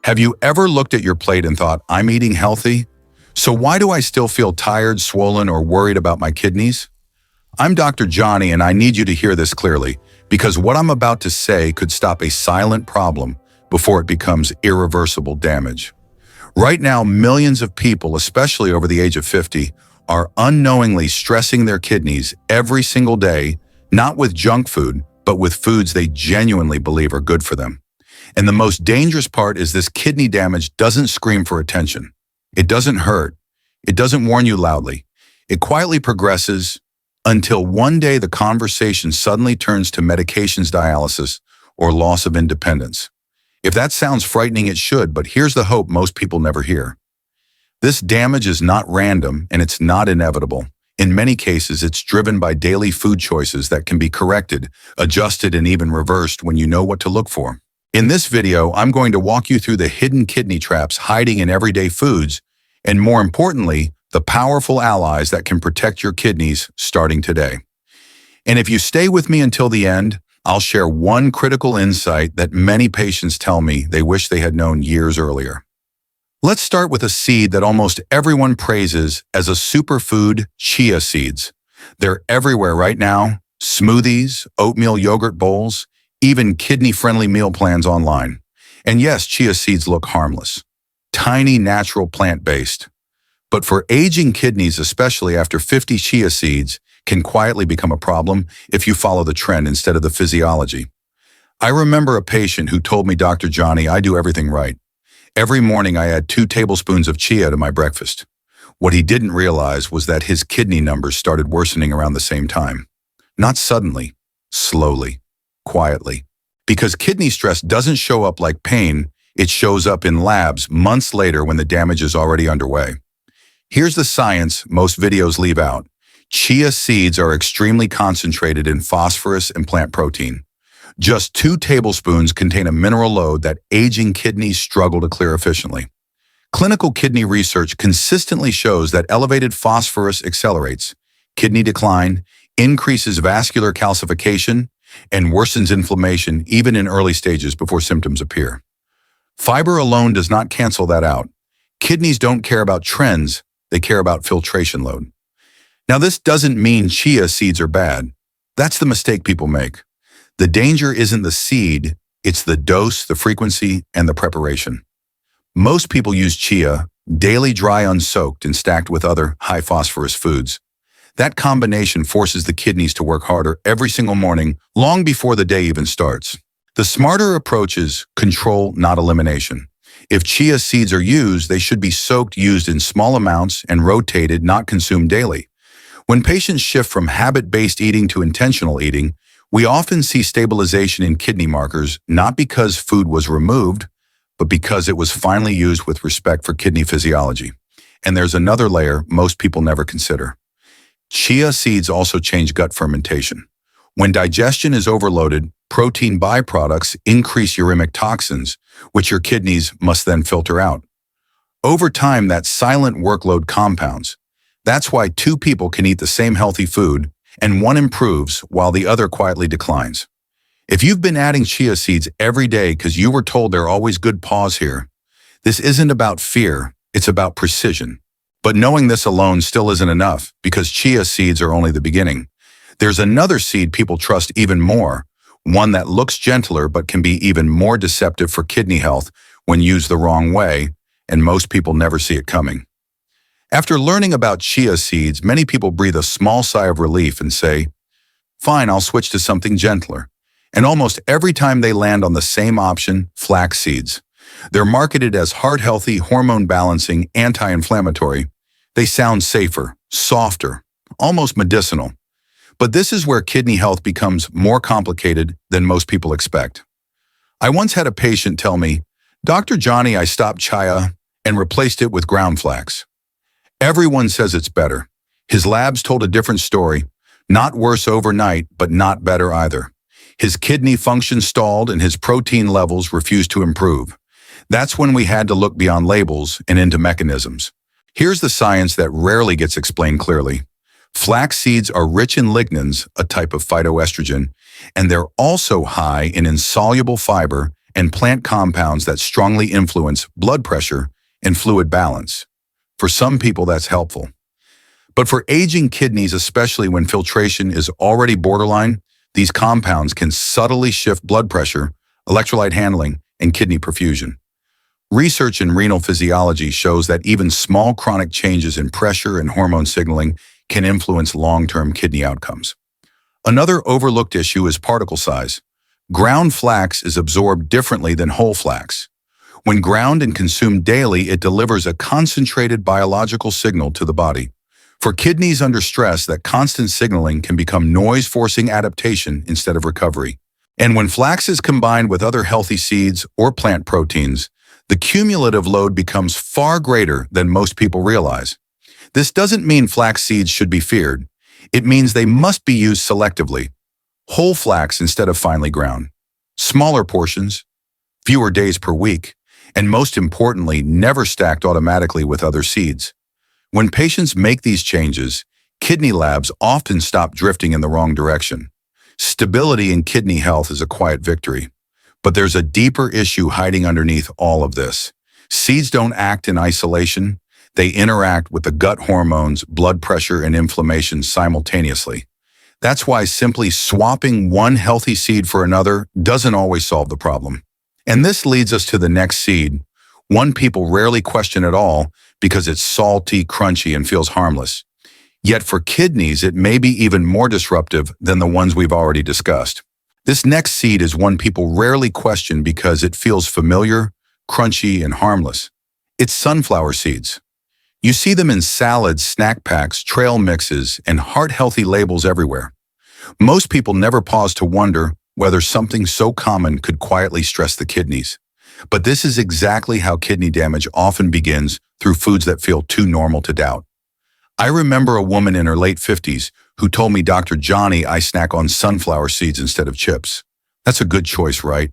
Have you ever looked at your plate and thought, I'm eating healthy? So why do I still feel tired, swollen, or worried about my kidneys? I'm Dr. Johnny, and I need you to hear this clearly, because what I'm about to say could stop a silent problem before it becomes irreversible damage. Right now, millions of people, especially over the age of 50, are unknowingly stressing their kidneys every single day, not with junk food, but with foods they genuinely believe are good for them. And the most dangerous part is this kidney damage doesn't scream for attention. It doesn't hurt. It doesn't warn you loudly. It quietly progresses until one day the conversation suddenly turns to medications, dialysis, or loss of independence. If that sounds frightening, it should, but here's the hope most people never hear. This damage is not random and it's not inevitable. In many cases, it's driven by daily food choices that can be corrected, adjusted, and even reversed when you know what to look for. In this video, I'm going to walk you through the hidden kidney traps hiding in everyday foods, and more importantly, the powerful allies that can protect your kidneys starting today. And if you stay with me until the end, I'll share one critical insight that many patients tell me they wish they had known years earlier. Let's start with a seed that almost everyone praises as a superfood: chia seeds. They're everywhere right now: smoothies, oatmeal yogurt bowls, even kidney-friendly meal plans online. And yes, chia seeds look harmless. Tiny, natural, plant-based. But for aging kidneys, especially after 50, chia seeds can quietly become a problem if you follow the trend instead of the physiology. I remember a patient who told me, Dr. Johnny, I do everything right. Every morning I add 2 tablespoons of chia to my breakfast. What he didn't realize was that his kidney numbers started worsening around the same time. Not suddenly, slowly, quietly. Because kidney stress doesn't show up like pain, it shows up in labs months later when the damage is already underway. Here's the science most videos leave out. Chia seeds are extremely concentrated in phosphorus and plant protein. Just 2 tablespoons contain a mineral load that aging kidneys struggle to clear efficiently. Clinical kidney research consistently shows that elevated phosphorus accelerates kidney decline, increases vascular calcification, and worsens inflammation even in early stages before symptoms appear. Fiber alone does not cancel that out. Kidneys don't care about trends, they care about filtration load. Now, this doesn't mean chia seeds are bad. That's the mistake people make. The danger isn't the seed, it's the dose, the frequency, and the preparation. Most people use chia, daily dry unsoaked and stacked with other high phosphorus foods. That combination forces the kidneys to work harder every single morning, long before the day even starts. The smarter approach is control, not elimination. If chia seeds are used, they should be soaked, used in small amounts, and rotated, not consumed daily. When patients shift from habit-based eating to intentional eating, we often see stabilization in kidney markers, not because food was removed, but because it was finally used with respect for kidney physiology. And there's another layer most people never consider. Chia seeds also change gut fermentation. When digestion is overloaded, protein byproducts increase uremic toxins, which your kidneys must then filter out. Over time, that silent workload compounds. That's why 2 people can eat the same healthy food, and one improves while the other quietly declines. If you've been adding chia seeds every day because you were told they're always good, pause here. This isn't about fear, it's about precision. But knowing this alone still isn't enough, because chia seeds are only the beginning. There's another seed people trust even more, one that looks gentler but can be even more deceptive for kidney health when used the wrong way, and most people never see it coming. After learning about chia seeds, many people breathe a small sigh of relief and say, fine, I'll switch to something gentler. And almost every time they land on the same option, flaxseeds. They're marketed as heart-healthy, hormone-balancing, anti-inflammatory. They sound safer, softer, almost medicinal. But this is where kidney health becomes more complicated than most people expect. I once had a patient tell me, Dr. Johnny, I stopped chia and replaced it with ground flax. Everyone says it's better. His labs told a different story. Not worse overnight, but not better either. His kidney function stalled and his protein levels refused to improve. That's when we had to look beyond labels and into mechanisms. Here's the science that rarely gets explained clearly. Flax seeds are rich in lignans, a type of phytoestrogen, and they're also high in insoluble fiber and plant compounds that strongly influence blood pressure and fluid balance. For some people, that's helpful. But for aging kidneys, especially when filtration is already borderline, these compounds can subtly shift blood pressure, electrolyte handling, and kidney perfusion. Research in renal physiology shows that even small chronic changes in pressure and hormone signaling can influence long-term kidney outcomes. Another overlooked issue is particle size. Ground flax is absorbed differently than whole flax. When ground and consumed daily, it delivers a concentrated biological signal to the body. For kidneys under stress, that constant signaling can become noise-forcing adaptation instead of recovery. And when flax is combined with other healthy seeds or plant proteins, the cumulative load becomes far greater than most people realize. This doesn't mean flax seeds should be feared. It means they must be used selectively. Whole flax instead of finely ground. Smaller portions, fewer days per week, and most importantly, never stacked automatically with other seeds. When patients make these changes, kidney labs often stop drifting in the wrong direction. Stability in kidney health is a quiet victory. But there's a deeper issue hiding underneath all of this. Seeds don't act in isolation. They interact with the gut hormones, blood pressure, and inflammation simultaneously. That's why simply swapping one healthy seed for another doesn't always solve the problem. And this leads us to the next seed, one people rarely question at all because it's salty, crunchy, and feels harmless. Yet for kidneys, it may be even more disruptive than the ones we've already discussed. This next seed is one people rarely question because it feels familiar, crunchy, and harmless. It's sunflower seeds. You see them in salads, snack packs, trail mixes, and heart-healthy labels everywhere. Most people never pause to wonder whether something so common could quietly stress the kidneys. But this is exactly how kidney damage often begins, through foods that feel too normal to doubt. I remember a woman in her late 50s who told me, "Dr. Johnny, I snack on sunflower seeds instead of chips." That's a good choice, right?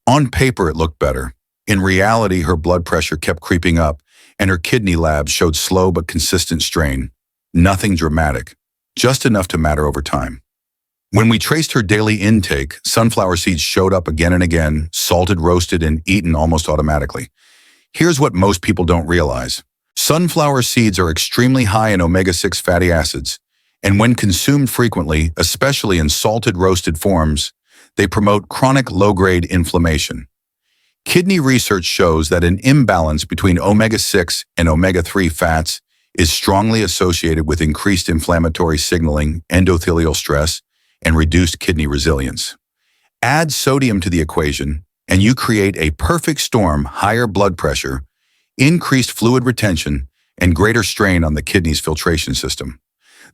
On paper, it looked better. In reality, her blood pressure kept creeping up, and her kidney labs showed slow but consistent strain. Nothing dramatic, just enough to matter over time. When we traced her daily intake, sunflower seeds showed up again and again, salted, roasted, and eaten almost automatically. Here's what most people don't realize. Sunflower seeds are extremely high in omega-6 fatty acids, and when consumed frequently, especially in salted, roasted forms, they promote chronic low-grade inflammation. Kidney research shows that an imbalance between omega-6 and omega-3 fats is strongly associated with increased inflammatory signaling, endothelial stress, and reduced kidney resilience. Add sodium to the equation, and you create a perfect storm: higher blood pressure, increased fluid retention, and greater strain on the kidney's filtration system.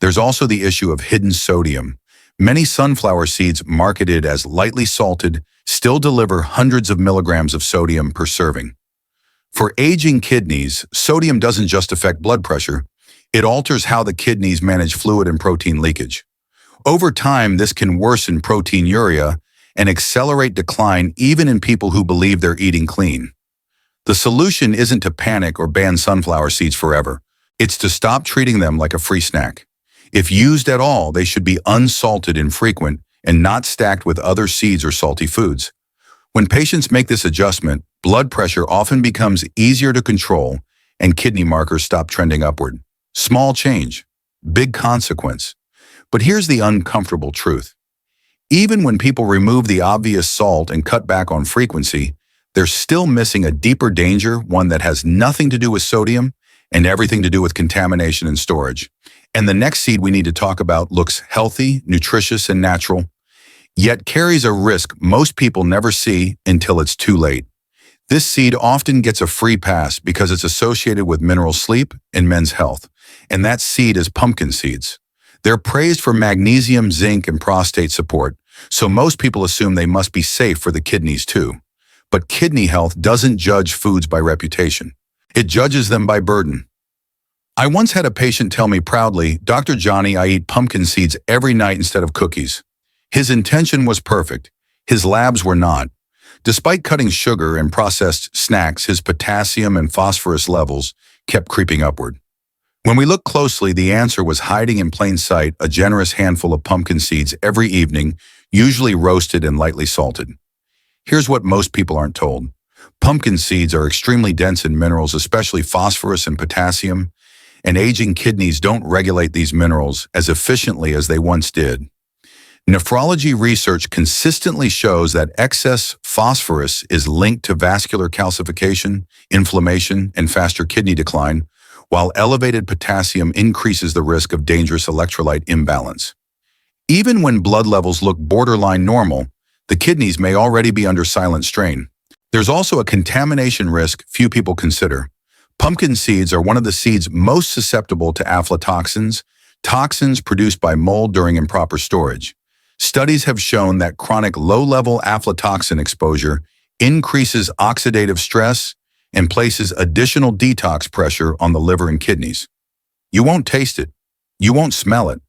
There's also the issue of hidden sodium. Many sunflower seeds marketed as lightly salted still deliver hundreds of milligrams of sodium per serving. For aging kidneys, sodium doesn't just affect blood pressure, it alters how the kidneys manage fluid and protein leakage. Over time, this can worsen proteinuria and accelerate decline even in people who believe they're eating clean. The solution isn't to panic or ban sunflower seeds forever. It's to stop treating them like a free snack. If used at all, they should be unsalted, infrequent, and not stacked with other seeds or salty foods. When patients make this adjustment, blood pressure often becomes easier to control and kidney markers stop trending upward. Small change, big consequence. But here's the uncomfortable truth. Even when people remove the obvious salt and cut back on frequency, they're still missing a deeper danger, one that has nothing to do with sodium and everything to do with contamination and storage. And the next seed we need to talk about looks healthy, nutritious, and natural, yet carries a risk most people never see until it's too late. This seed often gets a free pass because it's associated with mineral sleep and men's health, and that seed is pumpkin seeds. They're praised for magnesium, zinc, and prostate support, so most people assume they must be safe for the kidneys too. But kidney health doesn't judge foods by reputation. It judges them by burden. I once had a patient tell me proudly, "Dr. Johnny, I eat pumpkin seeds every night instead of cookies." His intention was perfect. His labs were not. Despite cutting sugar and processed snacks, his potassium and phosphorus levels kept creeping upward. When we looked closely, the answer was hiding in plain sight: a generous handful of pumpkin seeds every evening, usually roasted and lightly salted. Here's what most people aren't told. Pumpkin seeds are extremely dense in minerals, especially phosphorus and potassium, and aging kidneys don't regulate these minerals as efficiently as they once did. Nephrology research consistently shows that excess phosphorus is linked to vascular calcification, inflammation, and faster kidney decline, while elevated potassium increases the risk of dangerous electrolyte imbalance. Even when blood levels look borderline normal, the kidneys may already be under silent strain. There's also a contamination risk few people consider. Pumpkin seeds are one of the seeds most susceptible to aflatoxins, toxins produced by mold during improper storage. Studies have shown that chronic low-level aflatoxin exposure increases oxidative stress and places additional detox pressure on the liver and kidneys. You won't taste it, you won't smell it,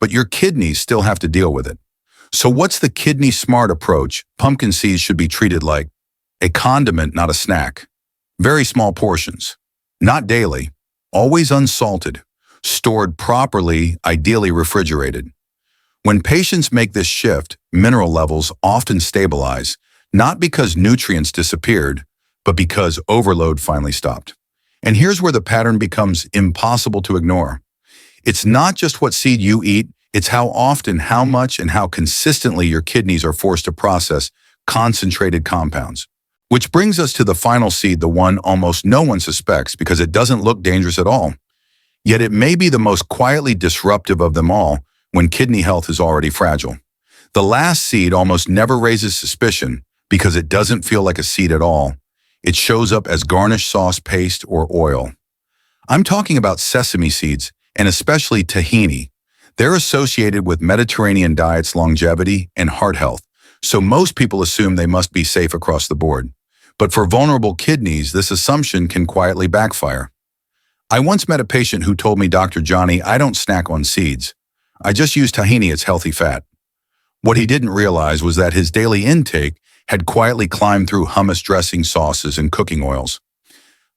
but your kidneys still have to deal with it. So what's the kidney-smart approach? Pumpkin seeds should be treated like a condiment, not a snack. Very small portions, not daily, always unsalted, stored properly, ideally refrigerated. When patients make this shift, mineral levels often stabilize, not because nutrients disappeared, but because overload finally stopped. And here's where the pattern becomes impossible to ignore. It's not just what seed you eat, it's how often, how much, and how consistently your kidneys are forced to process concentrated compounds. Which brings us to the final seed, the one almost no one suspects because it doesn't look dangerous at all. Yet it may be the most quietly disruptive of them all when kidney health is already fragile. The last seed almost never raises suspicion because it doesn't feel like a seed at all. It shows up as garnish sauce, paste, or oil. I'm talking about sesame seeds, and especially tahini. They're associated with Mediterranean diets, longevity, and heart health, so most people assume they must be safe across the board. But for vulnerable kidneys, this assumption can quietly backfire. I once met a patient who told me, "Dr. Johnny, I don't snack on seeds. I just use tahini, it's healthy fat." What he didn't realize was that his daily intake had quietly climbed through hummus, dressing, sauces, and cooking oils.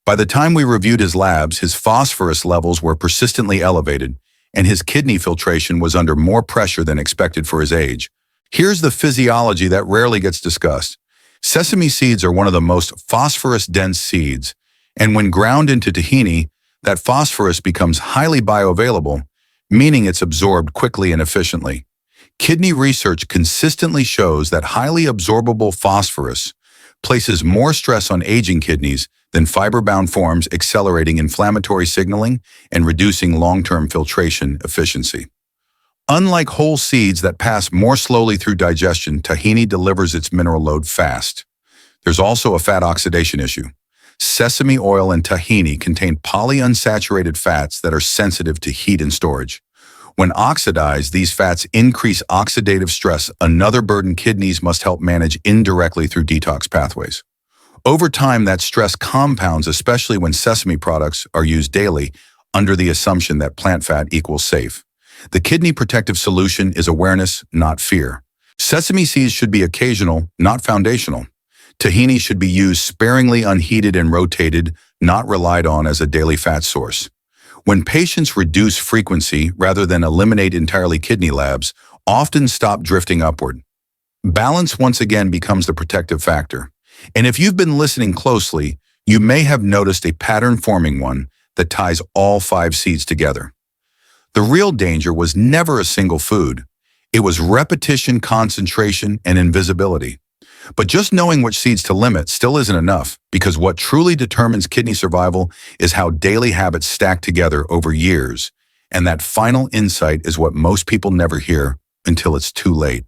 By the time we reviewed his labs, his phosphorus levels were persistently elevated, and his kidney filtration was under more pressure than expected for his age. Here's the physiology that rarely gets discussed. Sesame seeds are one of the most phosphorus-dense seeds, and when ground into tahini, that phosphorus becomes highly bioavailable, meaning it's absorbed quickly and efficiently. Kidney research consistently shows that highly absorbable phosphorus places more stress on aging kidneys than fiber-bound forms, accelerating inflammatory signaling and reducing long-term filtration efficiency. Unlike whole seeds that pass more slowly through digestion, tahini delivers its mineral load fast. There's also a fat oxidation issue. Sesame oil and tahini contain polyunsaturated fats that are sensitive to heat and storage. When oxidized, these fats increase oxidative stress, another burden kidneys must help manage indirectly through detox pathways. Over time, that stress compounds, especially when sesame products are used daily under the assumption that plant fat equals safe. The kidney protective solution is awareness, not fear. Sesame seeds should be occasional, not foundational. Tahini should be used sparingly, unheated and rotated, not relied on as a daily fat source. When patients reduce frequency rather than eliminate entirely, kidney labs often stop drifting upward. Balance once again becomes the protective factor. And if you've been listening closely, you may have noticed a pattern forming, one that ties all 5 seeds together. The real danger was never a single food. It was repetition, concentration, and invisibility. But just knowing which seeds to limit still isn't enough, because what truly determines kidney survival is how daily habits stack together over years. And that final insight is what most people never hear until it's too late.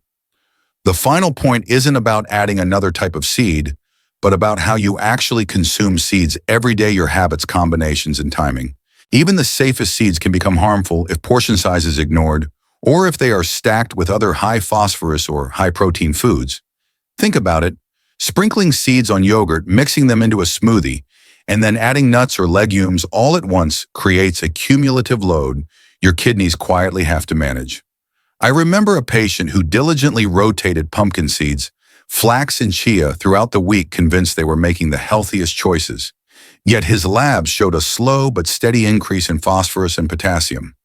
The final point isn't about adding another type of seed, but about how you actually consume seeds every day, your habits, combinations, and timing. Even the safest seeds can become harmful if portion size is ignored, or if they are stacked with other high phosphorus or high protein foods. Think about it. Sprinkling seeds on yogurt, mixing them into a smoothie, and then adding nuts or legumes all at once creates a cumulative load your kidneys quietly have to manage. I remember a patient who diligently rotated pumpkin seeds, flax and chia throughout the week, convinced they were making the healthiest choices. Yet his labs showed a slow but steady increase in phosphorus and potassium.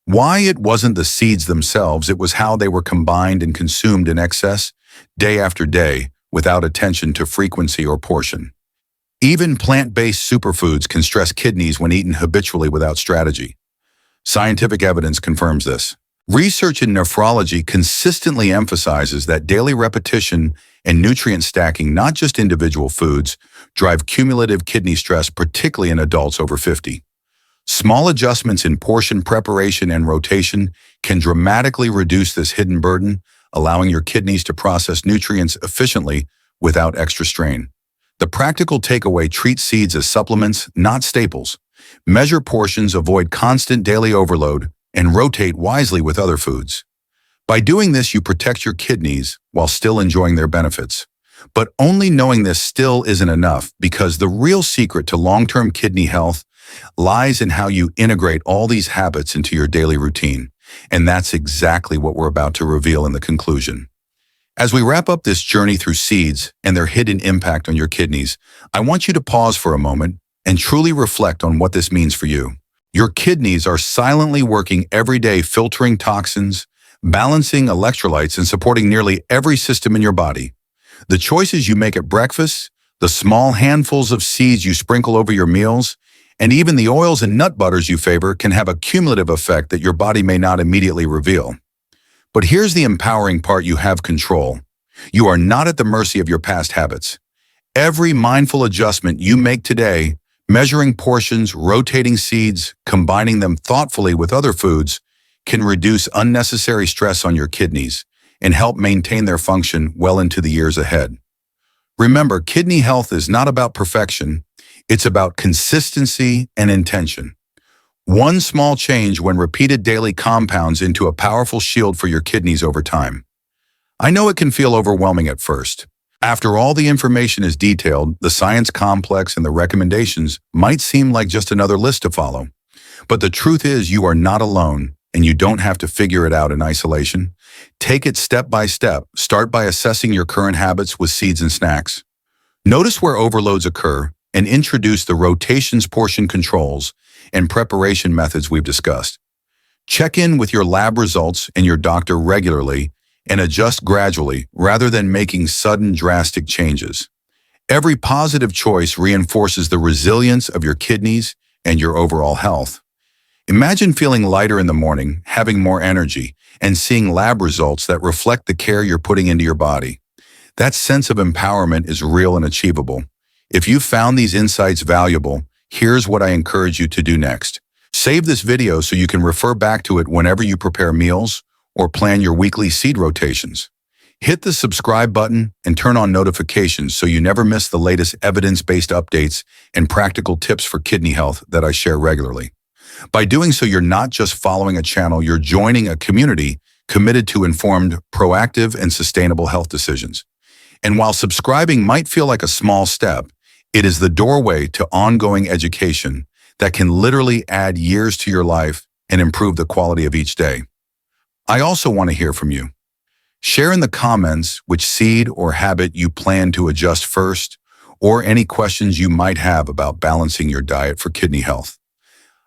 Why? It wasn't the seeds themselves, it was how they were combined and consumed in excess, day after day, without attention to frequency or portion. Even plant-based superfoods can stress kidneys when eaten habitually without strategy. Scientific evidence confirms this. Research in nephrology consistently emphasizes that daily repetition and nutrient stacking, not just individual foods, drive cumulative kidney stress, particularly in adults over 50. Small adjustments in portion preparation and rotation can dramatically reduce this hidden burden, allowing your kidneys to process nutrients efficiently without extra strain. The practical takeaway: treat seeds as supplements, not staples. Measure portions, avoid constant daily overload, and rotate wisely with other foods. By doing this, you protect your kidneys while still enjoying their benefits. But only knowing this still isn't enough, because the real secret to long-term kidney health lies in how you integrate all these habits into your daily routine. And that's exactly what we're about to reveal in the conclusion. As we wrap up this journey through seeds and their hidden impact on your kidneys, I want you to pause for a moment and truly reflect on what this means for you. Your kidneys are silently working every day, filtering toxins, balancing electrolytes, and supporting nearly every system in your body. The choices you make at breakfast, the small handfuls of seeds you sprinkle over your meals, and even the oils and nut butters you favor can have a cumulative effect that your body may not immediately reveal. But here's the empowering part: you have control. You are not at the mercy of your past habits. Every mindful adjustment you make today, measuring portions, rotating seeds, combining them thoughtfully with other foods, can reduce unnecessary stress on your kidneys and help maintain their function well into the years ahead. Remember, kidney health is not about perfection. It's about consistency and intention. One small change, when repeated daily, compounds into a powerful shield for your kidneys over time. I know it can feel overwhelming at first. After all the information is detailed, the science complex, and the recommendations might seem like just another list to follow. But the truth is, you are not alone, and you don't have to figure it out in isolation. Take it step by step. Start by assessing your current habits with seeds and snacks. Notice where overloads occur and introduce the rotations, portion controls, and preparation methods we've discussed. Check in with your lab results and your doctor regularly and adjust gradually rather than making sudden, drastic changes. Every positive choice reinforces the resilience of your kidneys and your overall health. Imagine feeling lighter in the morning, having more energy, and seeing lab results that reflect the care you're putting into your body. That sense of empowerment is real and achievable. If you found these insights valuable, here's what I encourage you to do next. Save this video so you can refer back to it whenever you prepare meals or plan your weekly seed rotations. Hit the subscribe button and turn on notifications so you never miss the latest evidence-based updates and practical tips for kidney health that I share regularly. By doing so, you're not just following a channel, you're joining a community committed to informed, proactive, and sustainable health decisions. And while subscribing might feel like a small step, it is the doorway to ongoing education that can literally add years to your life and improve the quality of each day. I also want to hear from you. Share in the comments which seed or habit you plan to adjust first, or any questions you might have about balancing your diet for kidney health.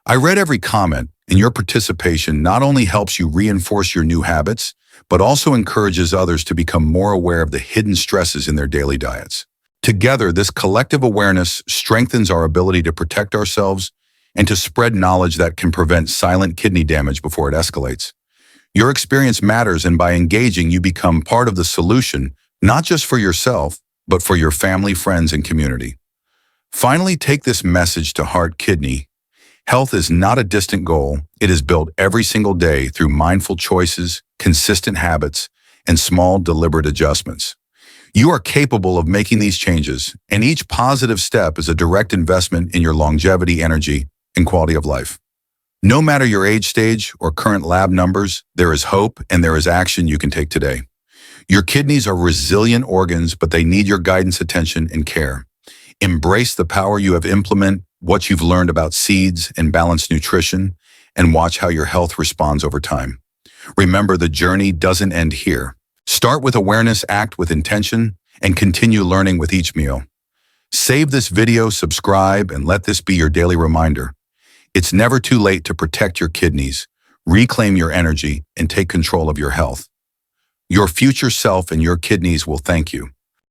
I read every comment, and your participation not only helps you reinforce your new habits, but also encourages others to become more aware of the hidden stresses in their daily diets. Together, this collective awareness strengthens our ability to protect ourselves and to spread knowledge that can prevent silent kidney damage before it escalates. Your experience matters, and by engaging, you become part of the solution, not just for yourself, but for your family, friends, and community. Finally, take this message to heart: kidney health is not a distant goal. It is built every single day through mindful choices, consistent habits, and small, deliberate adjustments. You are capable of making these changes, and each positive step is a direct investment in your longevity, energy, and quality of life. No matter your age stage or current lab numbers, there is hope and there is action you can take today. Your kidneys are resilient organs, but they need your guidance, attention, and care. Embrace the power you have, implement what you've learned about seeds and balanced nutrition, and watch how your health responds over time. Remember, the journey doesn't end here. Start with awareness, act with intention, and continue learning with each meal. Save this video, subscribe, and let this be your daily reminder. It's never too late to protect your kidneys, reclaim your energy, and take control of your health. Your future self and your kidneys will thank you.